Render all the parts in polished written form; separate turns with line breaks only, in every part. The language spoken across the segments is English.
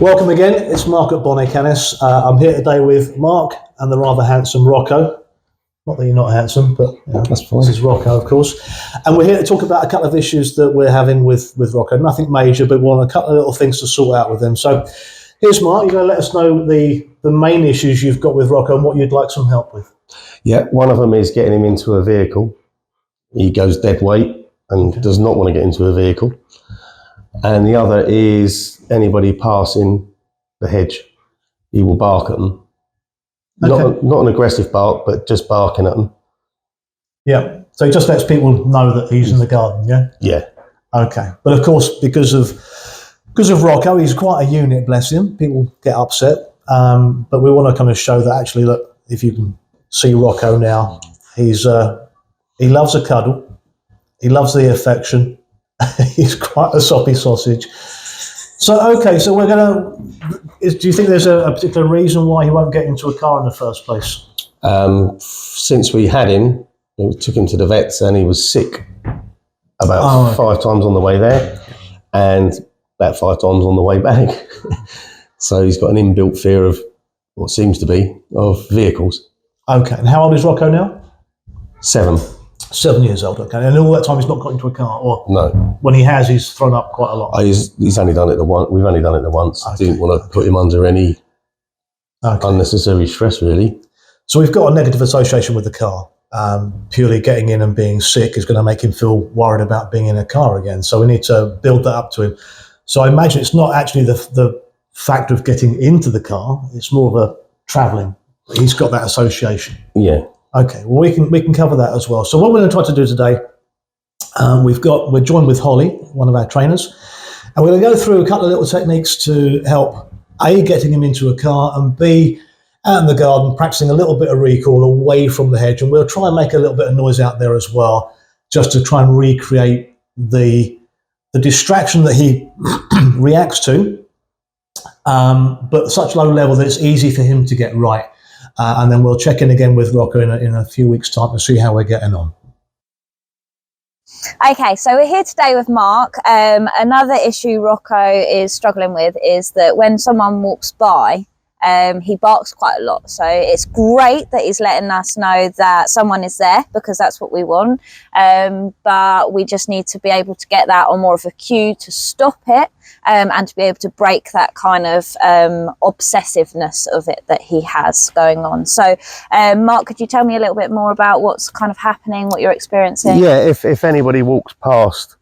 Welcome again, it's Mark at Bonnet Canis. I'm here today with Mark and the rather handsome Rocco. Not that you're not handsome, but
that's fine.
This is Rocco, of course. And we're here to talk about a couple of issues that we're having with Rocco. Nothing major, but we want a couple of little things to sort out with him. So here's Mark, you're going to let us know the main issues you've got with Rocco and what you'd like some help with.
Yeah, one of them is getting him into a vehicle. He goes dead weight and does not want to get into a vehicle. And the other is anybody passing the hedge, he will bark at them. Okay. Not an aggressive bark, but just barking at them.
Yeah, so he just lets people know that he's in the garden, yeah?
Yeah.
Okay, but of course, because of Rocco, he's quite a unit, bless him. People get upset, but we want to kind of show that actually, look, if you can see Rocco now, he loves a cuddle, he loves the affection. He's quite a soppy sausage. So, okay, so we're going to... Do you think there's a particular reason why he won't get into a car in the first place?
Since we had him, we took him to the vets and he was sick about 5 times on the way there and about 5 times on the way back. So he's got an inbuilt fear of what seems to be of vehicles. Okay, and how old is Rocco now? 7.
7 years old, okay. And all that time he's not got into a car? Or
no.
When he has, he's thrown up quite a lot?
He's only done it the once. We've only done it the once. Okay. Didn't want to put him under any unnecessary stress, really.
So we've got a negative association with the car. Purely getting in and being sick is going to make him feel worried about being in a car again. So we need to build that up to him. So I imagine it's not actually the fact of getting into the car, it's more of a travelling. He's got that association.
Yeah.
Okay, well we can cover that as well. So what we're going to try to do today, we're joined with Holly, one of our trainers, and we're going to go through a couple of little techniques to help A, getting him into a car, and B, out in the garden, practicing a little bit of recall away from the hedge, and we'll try and make a little bit of noise out there as well, just to try and recreate the distraction that he reacts to, but at such low level that it's easy for him to get right. And then we'll check in again with Rocco in a few weeks' time to see how we're getting on.
Okay, so we're here today with Mark. Another issue Rocco is struggling with is that when someone walks by, he barks quite a lot. So it's great that he's letting us know that someone is there, because that's what we want. But we just need to be able to get that on more of a cue to stop it, and to be able to break that kind of obsessiveness of it that he has going on. So Mark, could you tell me a little bit more about what's kind of happening, what you're experiencing?
Yeah, if anybody walks past,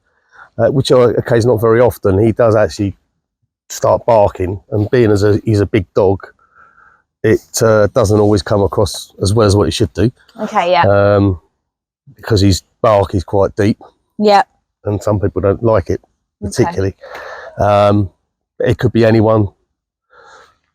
which occurs not very often, he does actually start barking, and being as he's a big dog, it doesn't always come across as well as what it should do.
Okay, yeah.
Because his bark is quite deep.
Yeah.
And some people don't like it particularly. Okay. It could be anyone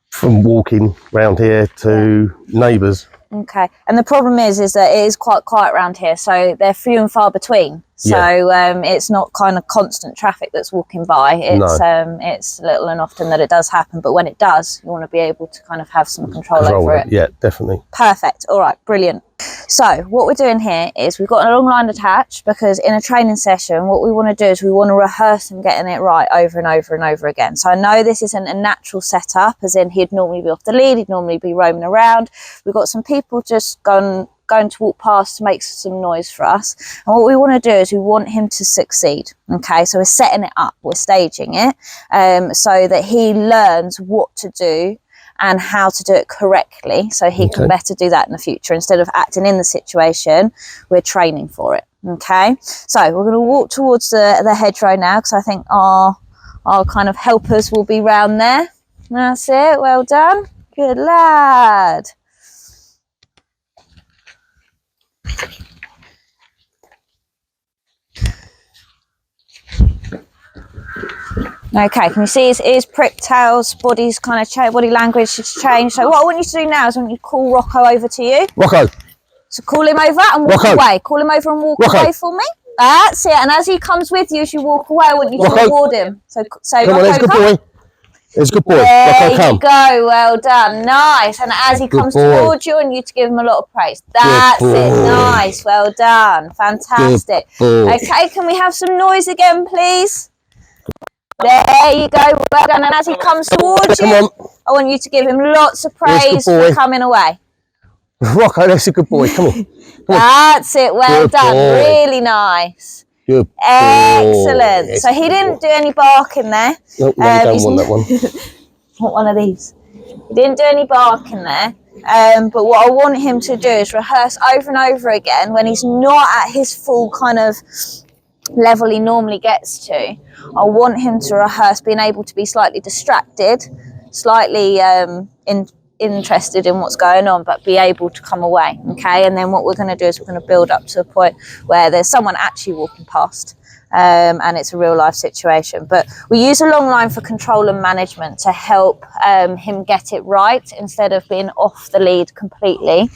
from walking around here to neighbours. Okay,
and the problem is that it is quite quiet around here, so they're few and far between. So it's not kind of constant traffic that's walking by. It's little and often that it does happen, but when it does, you want to be able to kind of have some control over it.
Yeah, definitely.
Perfect. All right, brilliant. So what we're doing here is we've got a long line attached, because in a training session, what we want to do is we want to rehearse him getting it right over and over and over again. So I know this isn't a natural setup, as in he'd normally be off the lead, he'd normally be roaming around. We've got some people just going to walk past to make some noise for us, and what we want to do is we want him to succeed. Okay, so we're setting it up, we're staging it, so that he learns what to do and how to do it correctly, so he can better do that in the future. Instead of acting in the situation, we're training for it. Okay, so we're going to walk towards the hedgerow now, because I think our kind of helpers will be round there. That's it, well done, good lad. Okay, can you see his ears pricked, tails, body's kind of changed, body language has changed. So what I want you to do now is I want you to call Rocco over to you.
Rocco.
So call him over and walk away. Call him over and walk away for me. That's it. And as he comes with you, as you walk away, I want you to reward him. So
come on, it's a good boy. It's a good boy.
There you go. Well done. Nice. And as he comes towards you, and you to give him a lot of praise. That's it. Nice. Well done. Fantastic. Okay, can we have some noise again, please? There you go. Well done. And as he comes towards you, I want you to give him lots of praise for coming away.
Rocco, that's a good boy. Come on.
That's it. Well
good
done.
Boy.
Really nice.
Good boy.
Excellent.
Yes,
so he didn't do any barking there.
Nope, no, you don't want that one.
Not one of these. He didn't do any barking there. But what I want him to do is rehearse over and over again when he's not at his full kind of level he normally gets to. I want him to rehearse being able to be slightly distracted, slightly interested in what's going on, but be able to come away. Okay, and then what we're going to do is we're going to build up to a point where there's someone actually walking past. And it's a real life situation, but we use a long line for control and management to help him get it right instead of being off the lead completely.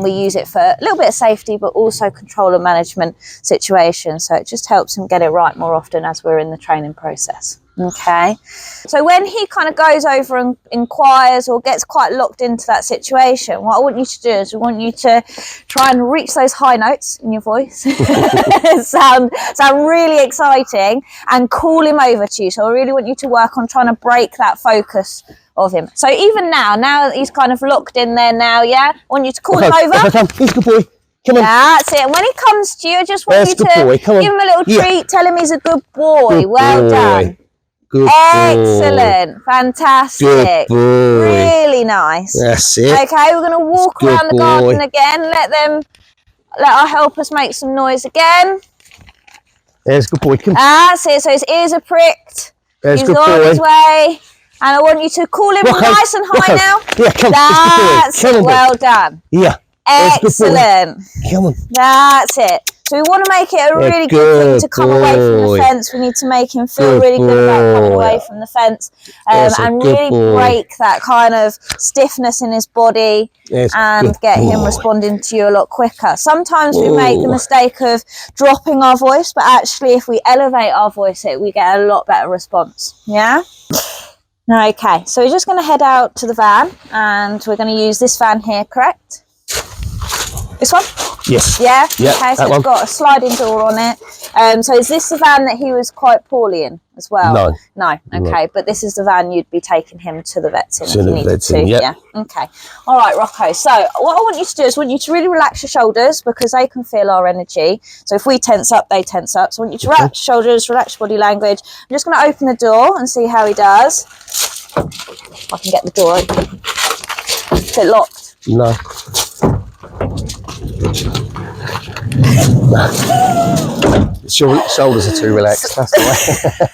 We use it for a little bit of safety, but also control and management situations. So it just helps him get it right more often as we're in the training process. Okay, so when he kind of goes over and inquires or gets quite locked into that situation, what I want you to do is I want you to try and reach those high notes in your voice, sound really exciting, and call him over to you. So I really want you to work on trying to break that focus of him. So even now that he's kind of locked in there now, yeah, I want you to call him over.
He's a good boy. Come on.
That's it. And when he comes to you, I just want you to give him a little treat, tell him he's a good boy.
Good
well
boy.
Done.
Good
Excellent.
boy.
Fantastic.
Good boy.
Really nice.
That's it.
Okay, we're going to walk around the garden again. Let our helpers make some noise again.
There's a good boy. Come.
That's it. So his ears are pricked.
There's
He's
good
on
boy.
his way. And I want you to call him nice and high now.
Yeah, come.
That's
Come on,
well done.
Yeah.
Excellent.
Come on.
That's it. So we want to make it a really good thing to come away from the fence. We need to make him feel really good about coming away from the fence, and really break that kind of stiffness in his body and get him responding to you a lot quicker. Sometimes we make the mistake of dropping our voice, but actually if we elevate our voice, we get a lot better response. Yeah? Okay, so we're just going to head out to the van, and we're going to use this van here, correct? This one?
Yes.
Yeah?
Yep,
okay, so it's got a sliding door on it. So is this the van that he was quite poorly in as well?
No.
No, okay, no. But this is the van you'd be taking him to the vets in if you needed to.
Yep.
Yeah, okay. All right, Rocco. So what I want you to do is I want you to really relax your shoulders because they can feel our energy. So if we tense up, they tense up. So I want you to relax your shoulders, relax your body language. I'm just going to open the door and see how he does. If I can get the door open. Is it locked?
No. Your shoulders are too relaxed. That's why.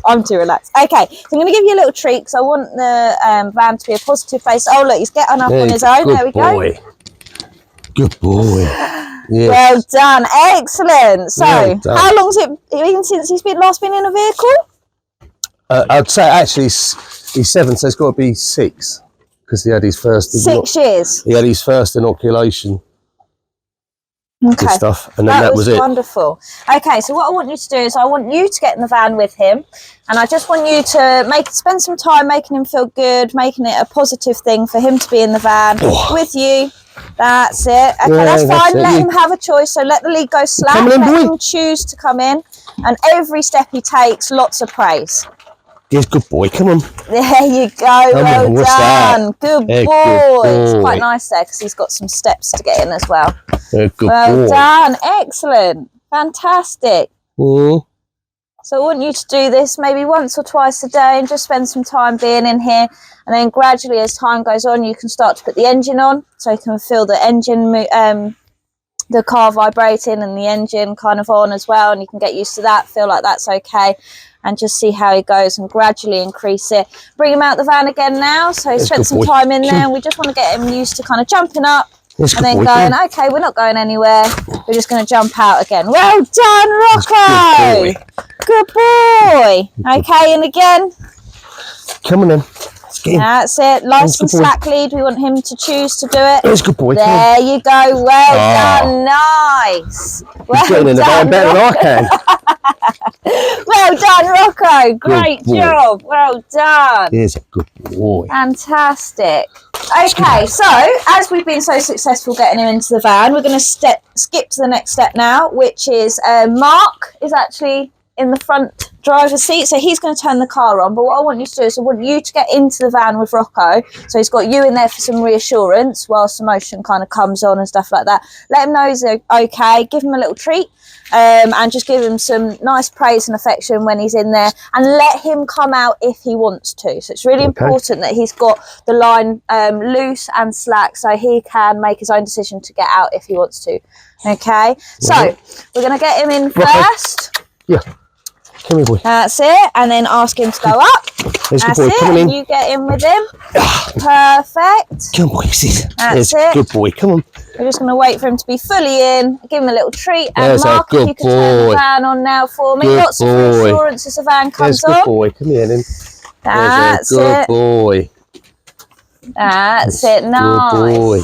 I'm too relaxed. Okay, so I'm going to give you a little treat because I want the van to be a positive place. Oh, look, he's getting up on his own. There we go.
Good boy. Yes.
Well done. Excellent. So, how long's it been since he's last been in a vehicle?
I'd say actually he's 7, so it's got to be 6 because he had his first.
6 years.
He had his first inoculation.
Okay,
stuff, and then that was it.
Wonderful. Okay, so what I want you to do is I want you to get in the van with him, and I just want you to spend some time making him feel good, making it a positive thing for him to be in the van with you. That's it. Okay, that's fine. Let him have a choice. So let the lead go slack. Let him choose to come in, and every step he takes, lots of praise.
Yes, good boy. Come on.
There you go. Well done. Good boy. It's quite nice there because he's got some steps to get in as well.
Good
well
boy.
Done. Excellent. Fantastic. So I want you to do this maybe once or twice a day and just spend some time being in here. And then gradually as time goes on, you can start to put the engine on so you can feel the engine, the car vibrating and the engine kind of on as well. And you can get used to that, feel like that's okay. And just see how he goes and gradually increase it. Bring him out the van again now. So he spent some time in there and we just want to get him used to kind of jumping up and then going, okay, we're not going anywhere. We're just going to jump out again. Well done, Rocco. Good boy. Okay, and again.
Come on then.
That's it. Nice and slack lead. We want him to choose to do it.
That's good boy.
There you go. Well done. Nice. Well
done, in the van better than I can.
Well done, Rocco. Great job. Well done.
Here's a good boy.
Fantastic. Okay, so as we've been so successful getting him into the van, we're going to skip to the next step now, which is Mark is actually in the front driver's seat, so he's going to turn the car on. But what I want you to do is I want you to get into the van with Rocco, so he's got you in there for some reassurance whilst the motion kind of comes on and stuff like that. Let him know he's okay, give him a little treat, and just give him some nice praise and affection when he's in there, and let him come out if he wants to. So it's really important that he's got the line loose and slack, so he can make his own decision to get out if he wants to. Okay, so we're going to get him in first.
Yeah, come here, boy.
That's it, and then ask him to go up.
There's
That's
good boy.
it,
Come on in.
you get in with him. Perfect.
Come on, boy.
That's
There's
it.
good boy. Come on.
We're just going to wait for him to be fully in, give him a little treat, and
There's
Mark,
a good
if you could turn
boy.
the van on now for me.
Good
Lots of
boy.
reassurance as the van comes
There's good
on.
boy. Come here, then.
That's
There's a good
it.
boy.
That's it. Nice.
Good boy.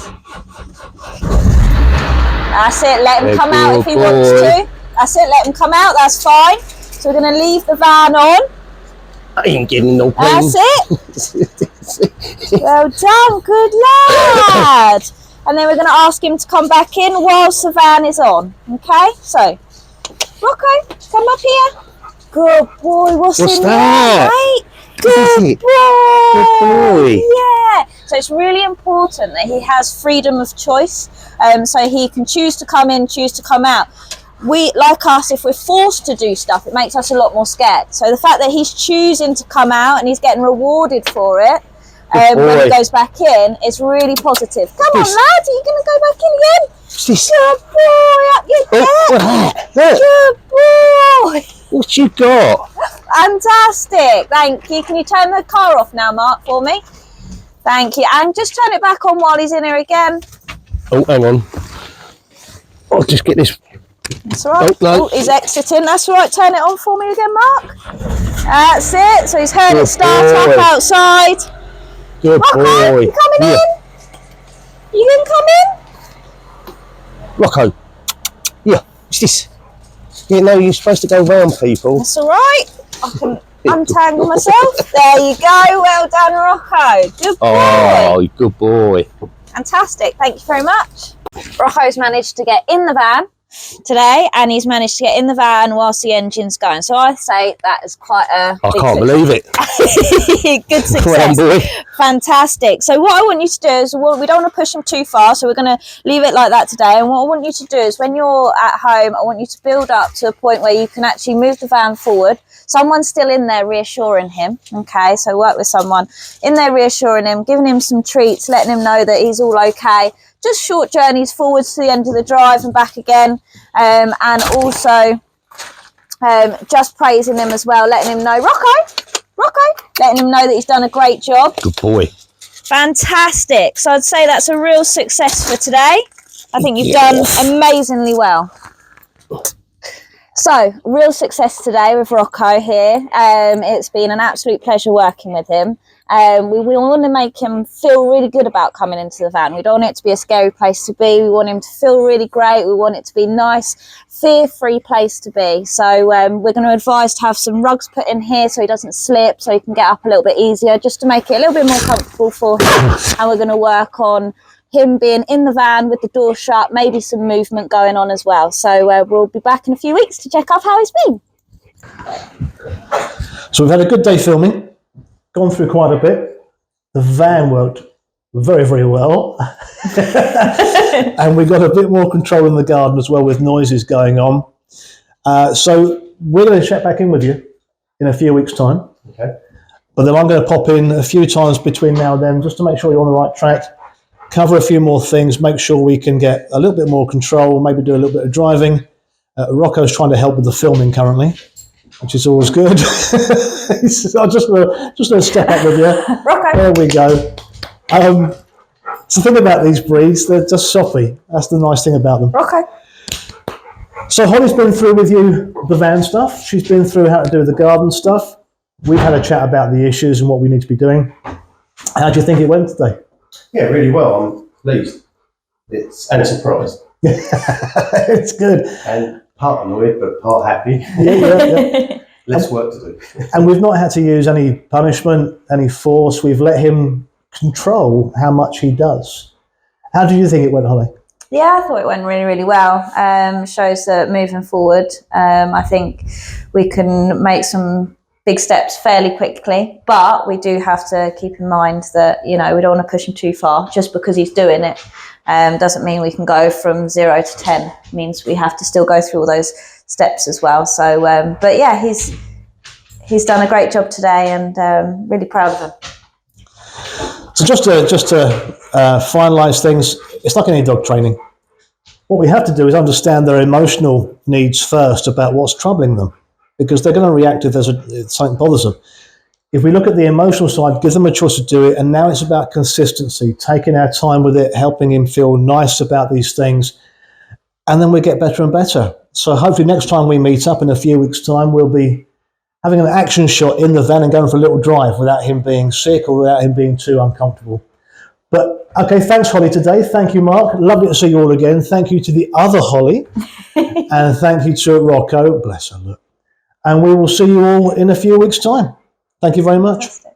That's it. Let him
Good
come out if he
boy.
wants to. That's it. Let him come out. That's fine. So we're going to leave the van on.
I ain't giving no pain.
That's it. Well done. Good lad. And then we're going to ask him to come back in whilst the van is on. Okay? So, Rocco, come up here. Good boy. What's in
that?
there, mate?
What is
Good
it?
boy.
Good boy.
Yeah. So it's really important that he has freedom of choice. So he can choose to come in, choose to come out. We, like us, if we're forced to do stuff, it makes us a lot more scared. So the fact that he's choosing to come out and he's getting rewarded for it when he goes back in is really positive. Come on, lad, are you going to go back in again? Good boy, up you get. Good boy.
What you got?
Fantastic, thank you. Can you turn the car off now, Mark, for me? Thank you. And just turn it back on while he's in here again.
Oh, hang on. I'll just get this.
That's all right.
Oh, no.
He's exiting. That's all right. Turn it on for me again, Mark. That's it. So he's heard
Good
it start
boy.
up outside.
Good
Rocco,
boy.
you coming in? You can come in?
Rocco. Yeah, what's this? Yeah, no, you're supposed to go round people.
That's all right. I can untangle myself. There you go. Well done, Rocco. Good boy.
Oh, good boy.
Fantastic. Thank you very much. Rocco's managed to get in the van today, and he's managed to get in the van whilst the engine's going. So I say that is quite a
I can't believe it.
good success.
Well done, boy.
Fantastic. So what I want you to do is, we don't want to push him too far, so we're going to leave it like that today. And what I want you to do is, when you're at home, I want you to build up to a point where you can actually move the van forward. Someone's still in there reassuring him. Okay, so work with someone in there reassuring him, giving him some treats, letting him know that he's all okay. Just short journeys forwards to the end of the drive and back again, and also just praising him as well, letting him know, Rocco, letting him know that he's done a great job.
Good boy.
Fantastic. So I'd say that's a real success for today. I think you've done amazingly well. So, real success today with Rocco here. It's been an absolute pleasure working with him. We want to make him feel really good about coming into the van. We don't want it to be a scary place to be. We want him to feel really great. We want it to be a nice, fear-free place to be. So we're going to advise to have some rugs put in here so he doesn't slip, so he can get up a little bit easier, just to make it a little bit more comfortable for him. And we're going to work on him being in the van with the door shut, maybe some movement going on as well. So we'll be back in a few weeks to check up how he's been.
So we've had a good day filming, gone through quite a bit. The van worked very, very well. And we got a bit more control in the garden as well, with noises going on. So we're going to check back in with you in a few weeks' time.
Okay.
But then I'm going to pop in a few times between now and then, just to make sure you're on the right track, cover a few more things, make sure we can get a little bit more control, maybe do a little bit of driving. Rocco's trying to help with the filming currently, which is always good. I'm just going to step up with you.
Rocco.
There we go. So the thing about these breeds, they're just soppy. That's the nice thing about them.
Rocco.
So Holly's been through with you the van stuff. She's been through how to do the garden stuff. We've had a chat about the issues and what we need to be doing. How do you think it went today?
Yeah, really well. I'm pleased. It's a surprise.
It's good.
And part annoyed, but part happy.
Yeah.
Less work to do.
And we've not had to use any punishment, any force. We've let him control how much he does. How do you think it went, Holly?
Yeah, I thought it went really, really well. Shows that moving forward, I think we can make some big steps fairly quickly, but we do have to keep in mind that, you know, we don't want to push him too far. Just because he's doing it doesn't mean we can go from 0 to 10. It means we have to still go through all those steps as well. So, but yeah, he's done a great job today, and really proud of him.
So just to finalise things, it's like any dog training. What we have to do is understand their emotional needs first about what's troubling them, because they're going to react if something bothers them. If we look at the emotional side, give them a choice to do it, and now it's about consistency, taking our time with it, helping him feel nice about these things, and then we get better and better. So hopefully next time we meet up in a few weeks' time, we'll be having an action shot in the van and going for a little drive without him being sick or without him being too uncomfortable. But okay, thanks, Holly, today. Thank you, Mark. Lovely to see you all again. Thank you to the other Holly. And thank you to Rocco. Bless her, look. And we will see you all in a few weeks' time. Thank you very much. Fantastic.